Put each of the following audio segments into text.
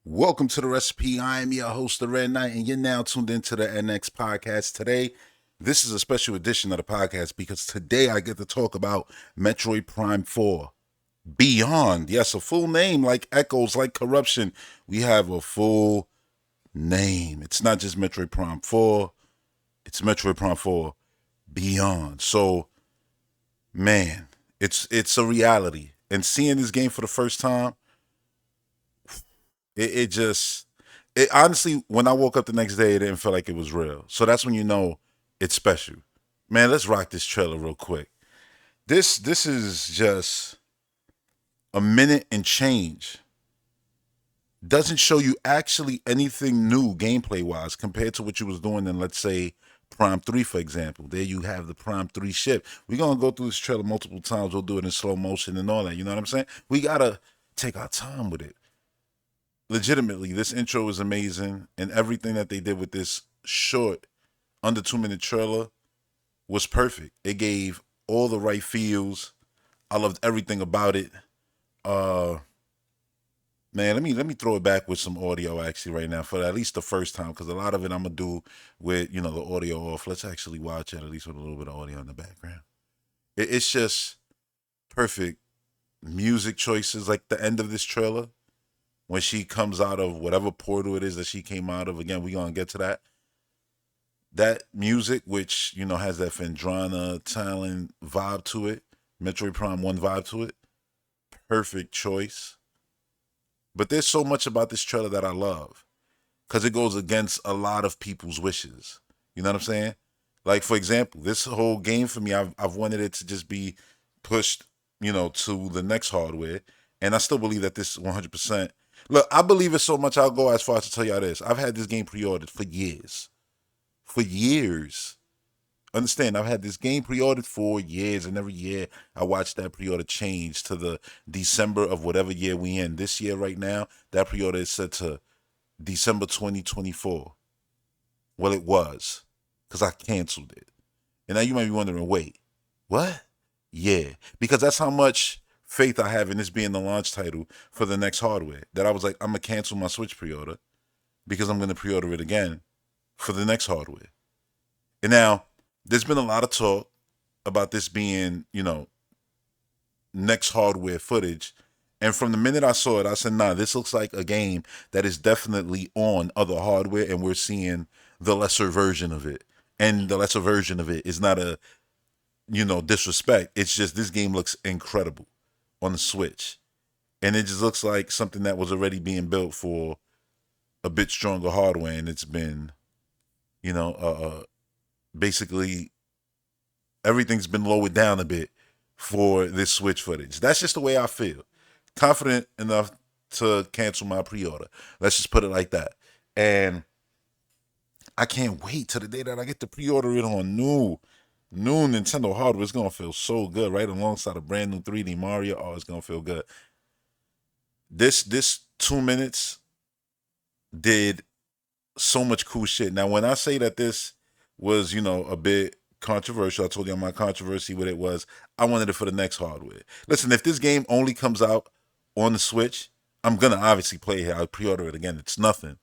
Welcome to the recipe. I am your host, the Red Knight, and you're now tuned into the NX podcast. Today, this is a special edition of the podcast because today I get to talk about Metroid Prime 4 Beyond. Yes, a full name like echoes, like corruption. We have a full name. It's not just Metroid Prime 4, it's Metroid Prime 4 Beyond. So, man, it's a reality. And seeing this game for the first time, it honestly, when I woke up the next day, it didn't feel like it was real. So that's when you know it's special. Man, let's rock this trailer real quick. This is just a minute and change. Doesn't show you actually anything new gameplay wise compared to what you was doing in, let's say, Prime 3, for example. There you have the Prime 3 ship. We're gonna go through this trailer multiple times. We'll do it in slow motion and all that. You know what I'm saying? We gotta take our time with it. Legitimately, this intro is amazing, and everything that they did with this short, under 2 minute trailer was perfect. It gave all the right feels. I loved everything about it. Uh, Man, let me throw it back with some audio actually right now for at least the first time because a lot of it I'm gonna do with the audio off. Let's actually watch it at least with a little bit of audio in the background. It's just perfect music choices, like the end of this trailer when she comes out of whatever portal it is that she came out of. Again, we gonna get to that. That music, which has that Fendrana Talon vibe to it, Metroid Prime One vibe to it. Perfect choice. But there's so much about this trailer that I love because it goes against a lot of people's wishes. You know what I'm saying? Like for example, this whole game for me, I've wanted it to just be pushed, to the next hardware, and I still believe that this 100%. Look, I believe it so much. I'll go as far as to tell y'all this: I've had this game pre-ordered for years, for years. Understand? I've had this game pre-ordered for years, and every year I watch that pre-order change to the December of whatever year we in. This year, right now, that pre-order is set to December 2024. Well, it was, because I canceled it. And now you might be wondering, wait, what? Yeah, because that's how much faith I have in this being the launch title for the next hardware. That I was like, I'm gonna cancel my Switch pre-order because I'm gonna pre-order it again for the next hardware. And now there's been a lot of talk about this being, next hardware footage. And from the minute I saw it, I said, nah, this looks like a game that is definitely on other hardware, and we're seeing the lesser version of it. And the lesser version of it is not a, disrespect. It's just this game looks incredible on the Switch. And it just looks like something that was already being built for a bit stronger hardware, and it's been, you know, basically everything's been lowered down a bit for this Switch footage. That's just the way I feel. Confident enough to cancel my pre-order. Let's just put it like that. And I can't wait till the day that I get to pre-order it on new Nintendo hardware. It's gonna feel so good, right alongside a brand new 3D Mario. Oh, it's gonna feel good. This 2 minutes did so much cool shit. Now, when I say that this was, a bit controversial, I told you my controversy with it was I wanted it for the next hardware. Listen, if this game only comes out on the Switch, I'm gonna obviously play it. I'll pre-order it again. It's nothing.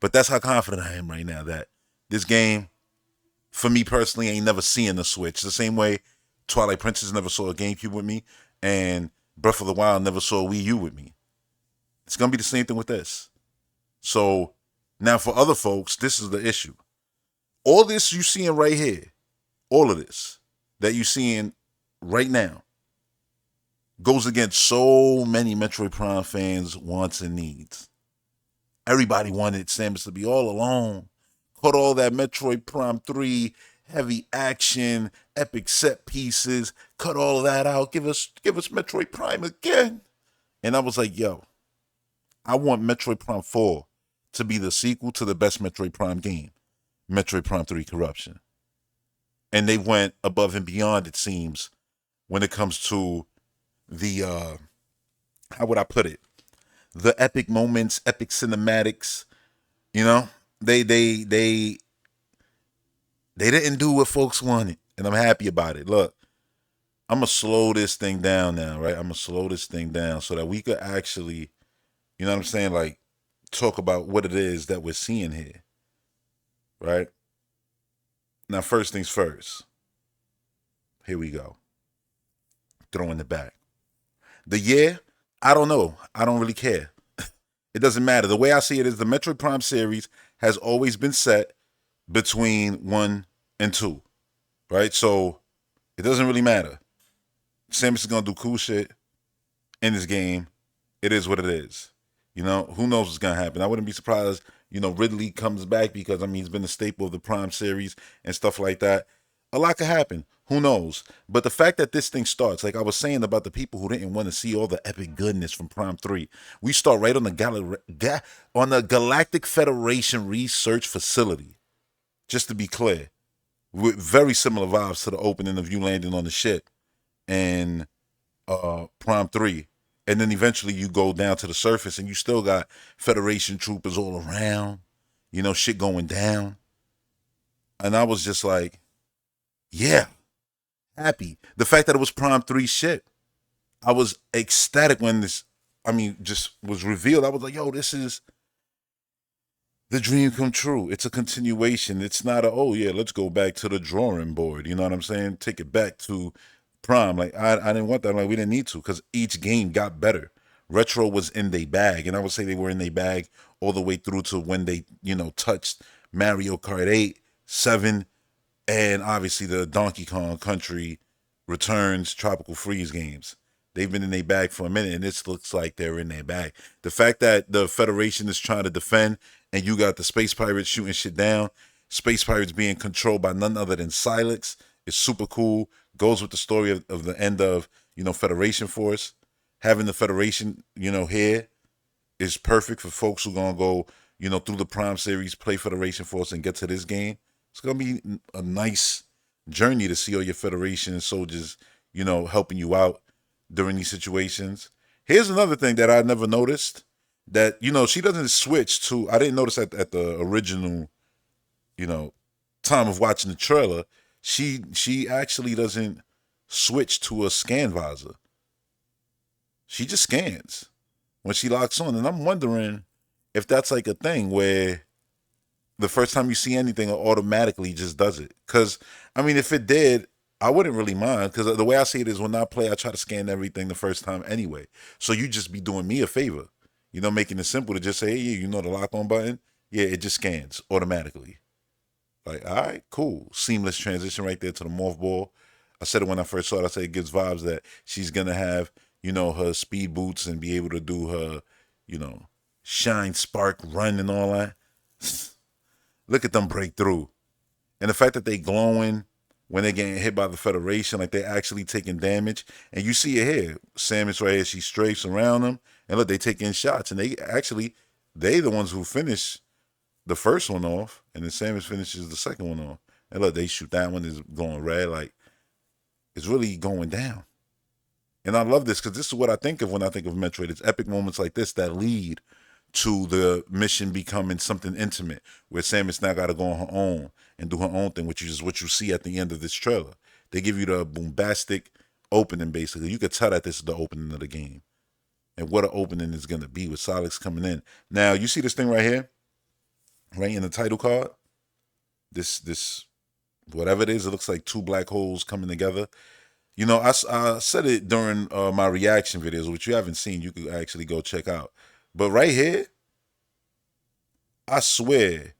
But that's how confident I am right now that this game, for me personally, ain't never seeing the Switch. The same way Twilight Princess never saw a GameCube with me, and Breath of the Wild never saw a Wii U with me. It's gonna be the same thing with this. So now for other folks, this is the issue. All this you seeing right here, all of this that you seeing right now goes against so many Metroid Prime fans' wants and needs. Everybody wanted Samus to be all alone. Put all that Metroid Prime 3 heavy action, epic set pieces, cut all of that out. Give us Metroid Prime again. And I was like, yo, I want Metroid Prime 4 to be the sequel to the best Metroid Prime game, Metroid Prime 3 Corruption. And they went above and beyond, it seems, when it comes to the how would I put it? The epic moments, epic cinematics, you know? They didn't do what folks wanted, and I'm happy about it. Look, I'm gonna slow this thing down now, right? I'm gonna slow this thing down so that we could actually, you know what I'm saying, like talk about what it is that we're seeing here, right? Now, first things first. Here we go. Throwing it back. The year, I don't know. I don't really care. It doesn't matter. The way I see it is the Metroid Prime series has always been set between 1 and 2, right? So it doesn't really matter. Samus is gonna do cool shit in this game. It is what it is. Who knows what's gonna happen? I wouldn't be surprised. Ridley comes back because he's been a staple of the Prime series and stuff like that. A lot could happen. Who knows? But the fact that this thing starts, like I was saying about the people who didn't want to see all the epic goodness from Prime 3, we start right on the Galactic Federation Research Facility. Just to be clear, with very similar vibes to the opening of you landing on the ship and Prime 3. And then eventually you go down to the surface and you still got Federation troopers all around, shit going down. And I was just like, yeah, happy. The fact that it was Prime 3 shit, I was ecstatic when just was revealed. I was like, yo, this is the dream come true. It's a continuation. It's not oh yeah, let's go back to the drawing board. You know what I'm saying? Take it back to Prime. Like I didn't want that. Like we didn't need to because each game got better. Retro was in their bag, and I would say they were in their bag all the way through to when they touched Mario Kart 8, 7, and obviously the Donkey Kong Country Returns, Tropical Freeze games. They've been in their bag for a minute, and this looks like they're in their bag. The fact that the Federation is trying to defend, and you got the Space Pirates shooting shit down, Space Pirates being controlled by none other than Silex, is super cool. Goes with the story of the end of, Federation Force. Having the Federation, here is perfect for folks who gonna go, through the Prime series, play Federation Force, and get to this game. It's gonna be a nice journey to see all your Federation soldiers, helping you out during these situations. Here's another thing that I never noticed. That, she doesn't switch to, I didn't notice at the original, time of watching the trailer, she actually doesn't switch to a scan visor. She just scans when she locks on. And I'm wondering if that's like a thing where the first time you see anything, it automatically just does it. Because, if it did, I wouldn't really mind. Because the way I see it is when I play, I try to scan everything the first time anyway. So you just be doing me a favor. Making it simple to just say, hey, yeah, the lock on button? Yeah, it just scans automatically. Like, all right, cool. Seamless transition right there to the morph ball. I said it when I first saw it. I said it gives vibes that she's going to have, her speed boots and be able to do her, shine, spark, run and all that. Look at them break through. And the fact that they glowing when they're getting hit by the Federation, like they're actually taking damage. And you see it here. Samus right here, she strafes around them. And look, they take in shots. And they the ones who finish the first one off. And then Samus finishes the second one off. And look, they shoot that one, is going red. Like, it's really going down. And I love this because this is what I think of when I think of Metroid. It's epic moments like this that lead to the mission becoming something intimate, where Samus now got to go on her own and do her own thing, which is what you see at the end of this trailer. They give you the bombastic opening, basically. You could tell that this is the opening of the game. And what an opening is going to be with Silex coming in. Now, you see this thing right here? Right in the title card? This whatever it is, it looks like two black holes coming together. I said it during my reaction videos, which you haven't seen. You could actually go check out. But right here, I swear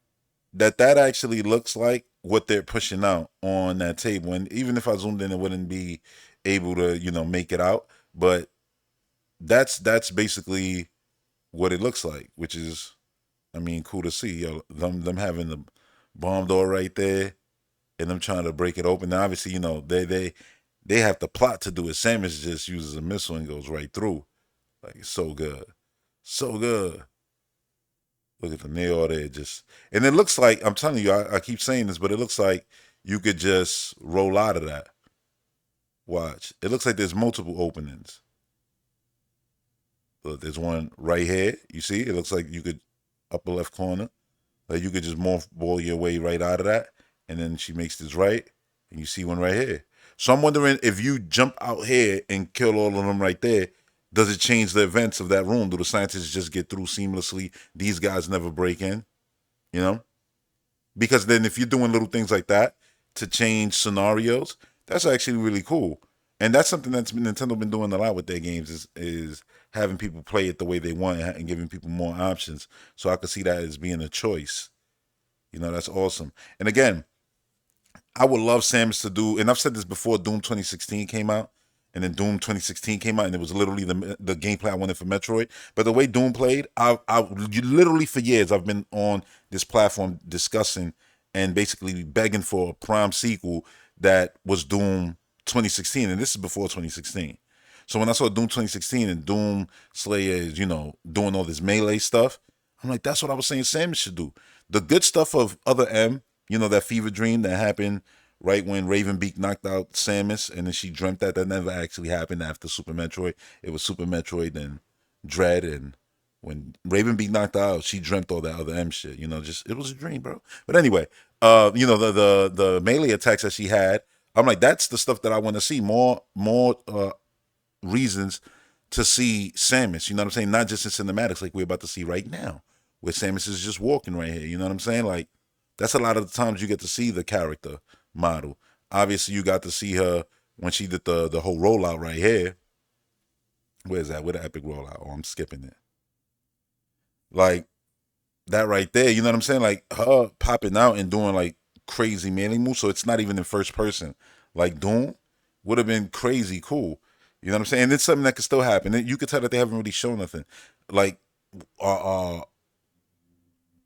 that actually looks like what they're pushing out on that table. And even if I zoomed in, it wouldn't be able to, make it out. But that's basically what it looks like, which is, cool to see. Them having the bomb door right there and them trying to break it open. Now, obviously, they have to plot to do it. Samus just uses a missile and goes right through. Like, it's so good. So good. Look at the nail there. And it looks like, I'm telling you, I keep saying this, but it looks like you could just roll out of that. Watch. It looks like there's multiple openings. Look, there's one right here. You see? It looks like you could, upper left corner, like you could just morph ball your way right out of that. And then she makes this right. And you see one right here. So I'm wondering if you jump out here and kill all of them right there, Does it change the events of that room? Do the scientists just get through seamlessly? These guys never break in, you know? Because then if you're doing little things like that to change scenarios, that's actually really cool. And that's something that's Nintendo been doing a lot with their games is having people play it the way they want and giving people more options. So I could see that as being a choice. That's awesome. And again, I would love Samus to do, and I've said this before. Doom 2016 came out, and then Doom 2016 came out, and it was literally the gameplay I wanted for Metroid. But the way Doom played, I literally for years I've been on this platform discussing and basically begging for a Prime sequel that was Doom 2016, and this is before 2016. So when I saw Doom 2016 and Doom Slayer is, doing all this melee stuff, I'm like, that's what I was saying Samus should do. The good stuff of Other M, that fever dream that happened right when Ravenbeak knocked out Samus, and then she dreamt that never actually happened after Super Metroid. It was Super Metroid and Dread, and when Ravenbeak knocked her out, she dreamt all that Other M shit. Just it was a dream, bro. But anyway, the melee attacks that she had, I'm like, that's the stuff that I want to see. More reasons to see Samus. You know what I'm saying? Not just in cinematics like we're about to see right now, where Samus is just walking right here. You know what I'm saying? Like, that's a lot of the times you get to see the character model. Obviously, you got to see her when she did the whole rollout right here. Where's that? Where the epic rollout? Oh, I'm skipping it. Like that right there. You know what I'm saying? Like her popping out and doing like crazy melee moves. So it's not even in first person. Like Doom would have been crazy cool. You know what I'm saying? And it's something that could still happen. And you could tell that they haven't really shown nothing. Like, uh,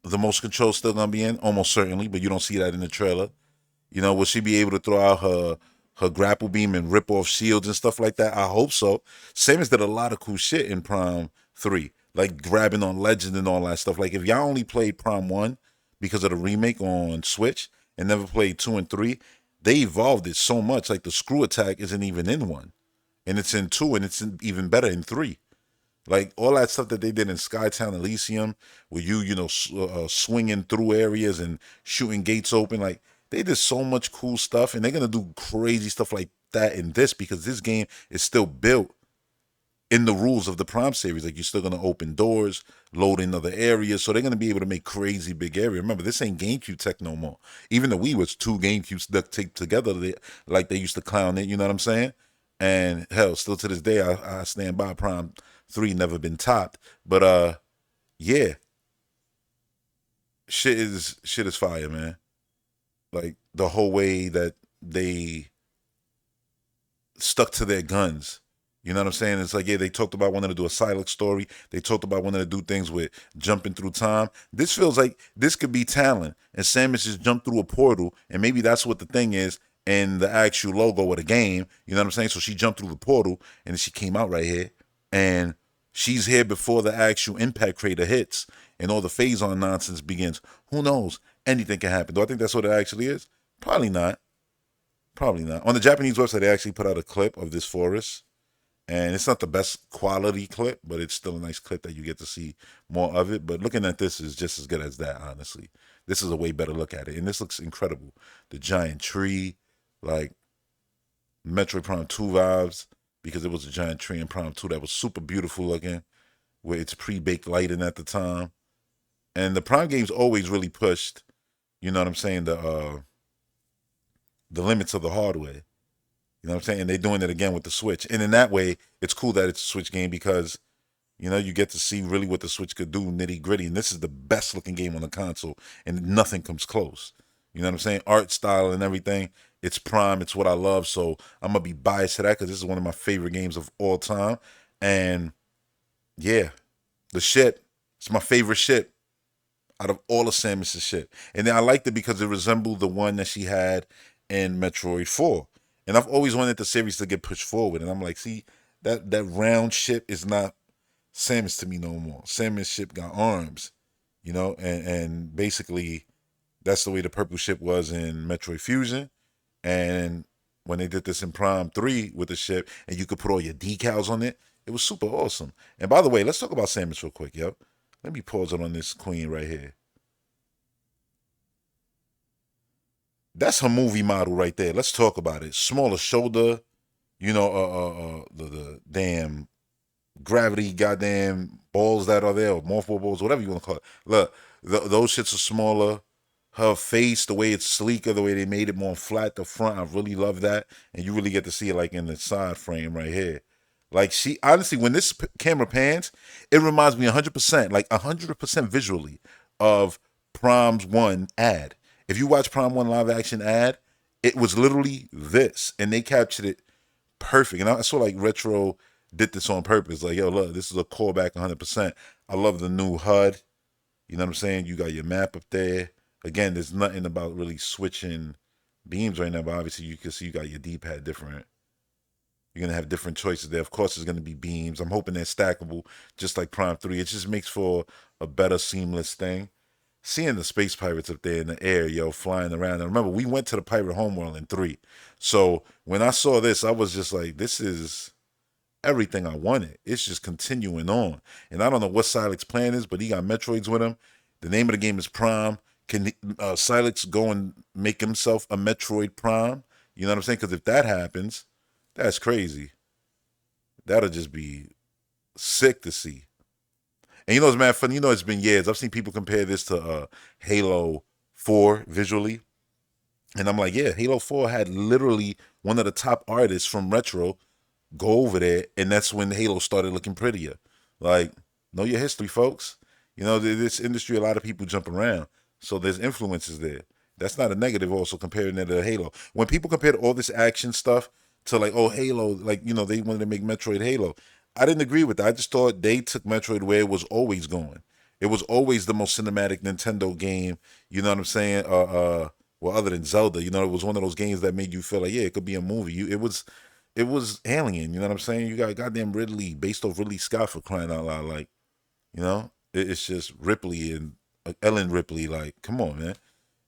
the most control still gonna be in, almost certainly, but you don't see that in the trailer. Will she be able to throw out her grapple beam and rip off shields and stuff like that? I hope so. Samus did a lot of cool shit in Prime 3, like grabbing on Legend and all that stuff. Like if y'all only played Prime 1 because of the remake on Switch and never played 2 and 3, they evolved it so much. Like the screw attack isn't even in 1, and it's in 2, and even better in 3. Like all that stuff that they did in Skytown Elysium, where swinging through areas and shooting gates open, like they did so much cool stuff, and they're gonna do crazy stuff like that in this because this game is still built in the rules of the Prime series. Like you're still gonna open doors, load in other areas, so they're gonna be able to make crazy big area. Remember, this ain't GameCube tech no more. Even the Wii was two GameCubes duct taped together, like they used to clown it. You know what I'm saying? And hell, still to this day, I stand by Prime 3 never been topped. But yeah, shit is fire, man. Like the whole way that they stuck to their guns. You know what I'm saying? It's like, yeah, they talked about wanting to do a Silex story. They talked about wanting to do things with jumping through time. This feels like this could be talent. And Samus just jumped through a portal, and maybe that's what the thing is in the actual logo of the game. You know what I'm saying? So she jumped through the portal, and then she came out right here. And she's here before the actual impact crater hits and all the phase on nonsense begins. Who knows? Anything can happen. Do I think that's what it actually is? Probably not. Probably not. On the Japanese website, they actually put out a clip of this forest, and it's not the best quality clip, but it's still a nice clip that you get to see more of it. But looking at this is just as good as that, honestly. This is a way better look at it, and this looks incredible. The giant tree, like Metroid Prime 2 vibes, because it was a giant tree in Prime 2 that was super beautiful looking, with its pre-baked lighting at the time. And the Prime games always really pushed, you know what I'm saying, the limits of the hardware. You know what I'm saying? And they're doing it again with the Switch. And in that way, it's cool that it's a Switch game because, you get to see really what the Switch could do nitty gritty. And this is the best looking game on the console, and nothing comes close. You know what I'm saying? Art style and everything. It's Prime. It's what I love. So I'm going to be biased to that because this is one of my favorite games of all time. And yeah, the shit, it's my favorite shit out of all of Samus's shit. And then I liked it because it resembled the one that she had in Metroid 4. And I've always wanted the series to get pushed forward. And I'm like, see, that round ship is not Samus to me no more. Samus ship got arms, and basically that's the way the purple ship was in Metroid Fusion. And when they did this in Prime 3 with the ship, and you could put all your decals on it, it was super awesome. And by the way, let's talk about Samus real quick, yo. Let me pause it on this queen right here. That's her movie model right there. Let's talk about it. Smaller shoulder, the damn gravity goddamn balls that are there, or morpho balls, whatever you want to call it. Look, those shits are smaller. Her face, the way it's sleeker, the way they made it more flat the front, I really love that. And you really get to see it like in the side frame right here. Like she honestly, when this camera pans, it reminds me 100%, like 100% visually of Prom's One ad. If you watch Prom One live action ad, it was literally this, and they captured it perfect. And I saw like Retro did this on purpose. Like, yo, look, this is a callback 100%. I love the new HUD. You know what I'm saying? You got your map up there. Again, there's nothing about really switching beams right now, but obviously you can see you got your D-pad different. You're gonna have different choices there. Of course, there's gonna be beams. I'm hoping they're stackable, just like Prime 3. It just makes for a better seamless thing. Seeing the space pirates up there in the air, yo, flying around. And remember, we went to the pirate homeworld in 3. So when I saw this, I was just like, this is everything I wanted. It's just continuing on. And I don't know what Silex's plan is, but he got Metroids with him. The name of the game is Prime. Can Silex go and make himself a Metroid Prime? You know what I'm saying? Because if that happens, that's crazy. That'll just be sick to see. And you know, it's mad funny. You know, it's been years. I've seen people compare this to Halo 4 visually. And I'm like, yeah, Halo 4 had literally one of the top artists from Retro go over there, and that's when Halo started looking prettier. Like, know your history, folks. You know, this industry, a lot of people jump around, so there's influences there. That's not a negative. Also, comparing it to Halo, when people compared all this action stuff to like, oh, Halo, like you know, they wanted to make Metroid Halo. I didn't agree with that. I just thought they took Metroid where it was always going. It was always the most cinematic Nintendo game. You know what I'm saying? Well, other than Zelda, you know, it was one of those games that made you feel like, yeah, it could be a movie. It was Alien. You know what I'm saying? You got goddamn Ridley based off Ridley Scott for crying out loud. Like, you know, it's just Ripley and Ellen Ripley. Like, come on, man.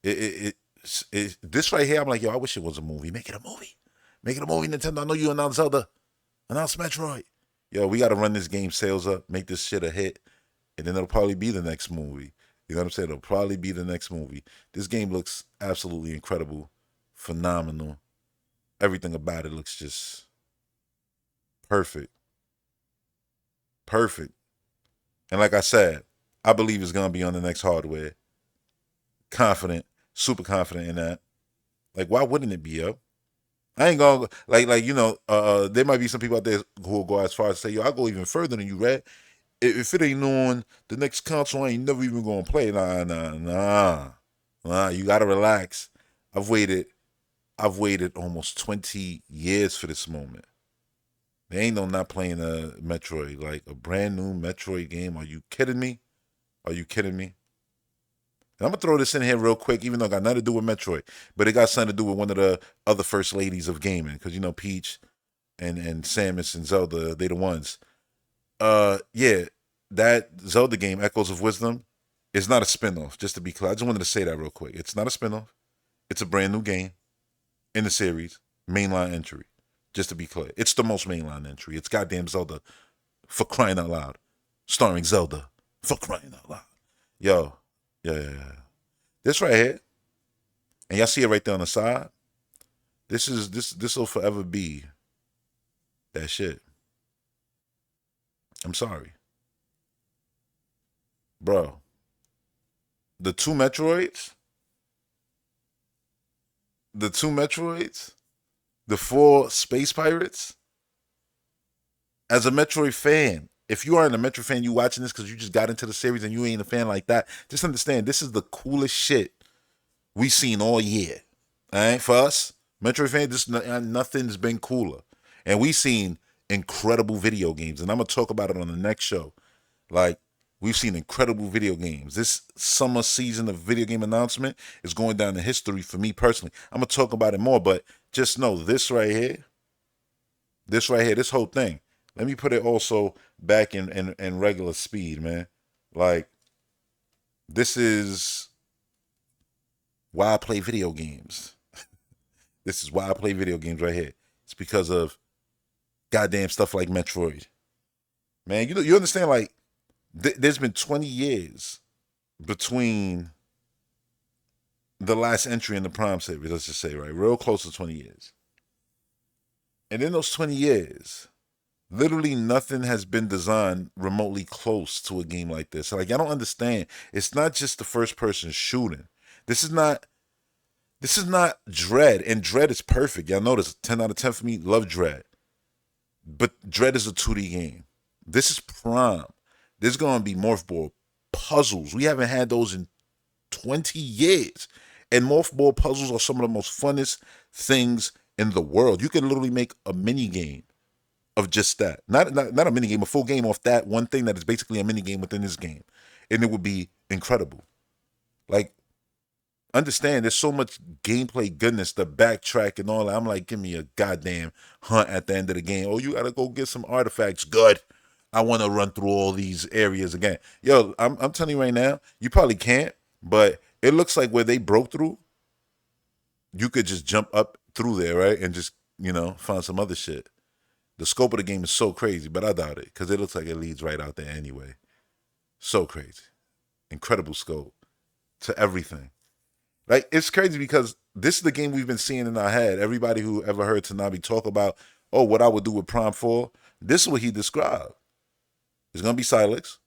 This right here, I'm like, yo, I wish it was a movie. Make it a movie. Make it a movie, Nintendo. I know you announced Zelda. Announce Metroid. Yo, we got to run this game sales up, make this shit a hit, and then it'll probably be the next movie. You know what I'm saying? It'll probably be the next movie. This game looks absolutely incredible, phenomenal. Everything about it looks just perfect. Perfect. And like I said, I believe it's gonna be on the next hardware. Confident, super confident in that. Like, why wouldn't it be up? I ain't gonna like you know. There might be some people out there who will go as far as say, "Yo, I go even further than you, Red. If it ain't on the next console, I ain't never even gonna play." Nah. You gotta relax. I've waited. I've waited almost 20 years for this moment. There ain't no not playing a Metroid, like a brand new Metroid game. Are you kidding me? Are you kidding me? And I'm gonna throw this in here real quick, even though it got nothing to do with Metroid, but it got something to do with one of the other first ladies of gaming, because you know Peach and Samus and Zelda, they the ones. Yeah, that Zelda game, Echoes of Wisdom, is not a spinoff. Just to be clear, I just wanted to say that real quick. It's not a spinoff. It's a brand new game in the series, mainline entry. Just to be clear, it's the most mainline entry. It's goddamn Zelda, for crying out loud, starring Zelda, for crying out loud. Yo, yeah. This right here, and y'all see it right there on the side. This will forever be that shit. I'm sorry, bro. The two Metroids, the two Metroids, the four space pirates. As a Metroid fan, if you aren't a Metroid fan, you watching this because you just got into the series and you ain't a fan like that. Just understand, this is the coolest shit we seen all year. All right, for us, Metroid fans, nothing's been cooler, and we seen incredible video games, and I'm gonna talk about it on the next show. Like, we've seen incredible video games. This summer season of video game announcement is going down in history for me personally. I'm gonna talk about it more, but just know this whole thing. Let me put it also back in regular speed, man. Like, this is why I play video games. This is why I play video games right here. It's because of goddamn stuff like Metroid. Man, you understand, like, there's been 20 years between the last entry in the Prime series, let's just say, right? Real close to 20 years. And in those 20 years, Literally nothing has been designed remotely close to a game like this. Like I don't understand. It's not just the first person shooting. This is not this is not Dread, and Dread is perfect. Y'all notice 10 out of 10 for me. Love Dread. But Dread is a 2D game. This is Prime. There's gonna be morph ball puzzles. We haven't had those in 20 years. And morph ball puzzles are some of the most funnest things in the world. You can literally make a mini game of just that. Not a mini game, a full game off that one thing that is basically a mini game within this game. And it would be incredible. Like, understand there's so much gameplay goodness, the backtrack and all that. I'm like, give me a goddamn hunt at the end of the game. Oh, you gotta go get some artifacts. Good. I want to run through all these areas again. Yo, I'm telling you right now, you probably can't, but it looks like where they broke through, you could just jump up through there, right? And just, find some other shit. The scope of the game is so crazy, but I doubt it because it looks like it leads right out there anyway. So crazy. Incredible scope to everything. Like, it's crazy because this is the game we've been seeing in our head. Everybody who ever heard Tanabe talk about, oh, what I would do with Prime 4, this is what he described. It's going to be Silex,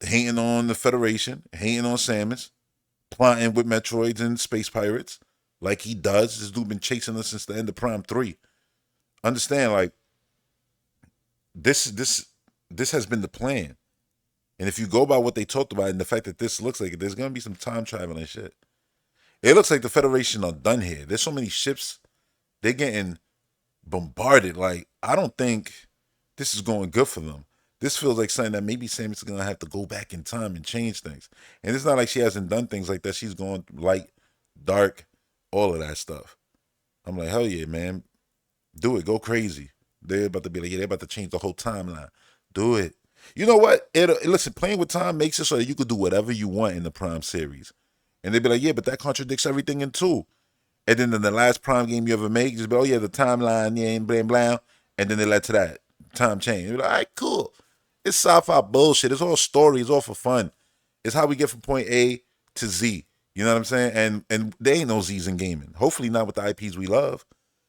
hating on the Federation, hating on Samus, plotting with Metroids and Space Pirates like he does. This dude been chasing us since the end of Prime 3. Understand, like, this has been the plan. And if you go by what they talked about and the fact that this looks like it, there's gonna be some time traveling shit. It looks like the Federation are done here. There's so many ships, they're getting bombarded. Like, I don't think this is going good for them. This feels like something that maybe Samus is gonna have to go back in time and change things. And it's not like she hasn't done things like that. She's going light, dark, all of that stuff. I'm like, hell yeah, man. Do it. Go crazy. They're about to be like, yeah, they're about to change the whole timeline. Do it. You know what? Listen, playing with time makes it so that you could do whatever you want in the Prime series. And they'd be like, yeah, but that contradicts everything in two. And then in the last Prime game you ever made, just be, oh yeah, the timeline, yeah, and blah, blah. And then they led to that. Time change. You're like, all right, cool. It's sci-fi bullshit. It's all story. It's all for fun. It's how we get from point A to Z. You know what I'm saying? And there ain't no Z's in gaming. Hopefully not with the IPs we love.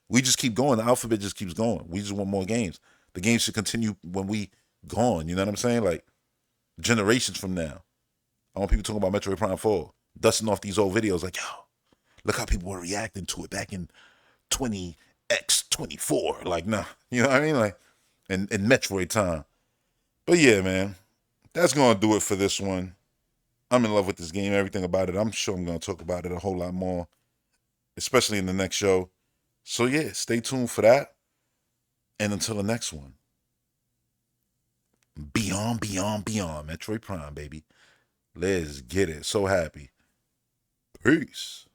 We just keep going. The alphabet just keeps going. We just want more games. The games should continue when we gone. You know what I'm saying? Like generations from now. I want people talking about Metroid Prime 4, dusting off these old videos like, yo, look how people were reacting to it back in 20x24. Like, nah. You know what I mean? Like, in Metroid time. But yeah, man. That's gonna do it for this one. I'm in love with this game, everything about it. I'm sure I'm gonna talk about it a whole lot more, especially in the next show. So yeah, stay tuned for that. And until the next one, beyond, beyond, beyond Metroid Prime, baby. Let's get it. So happy. Peace.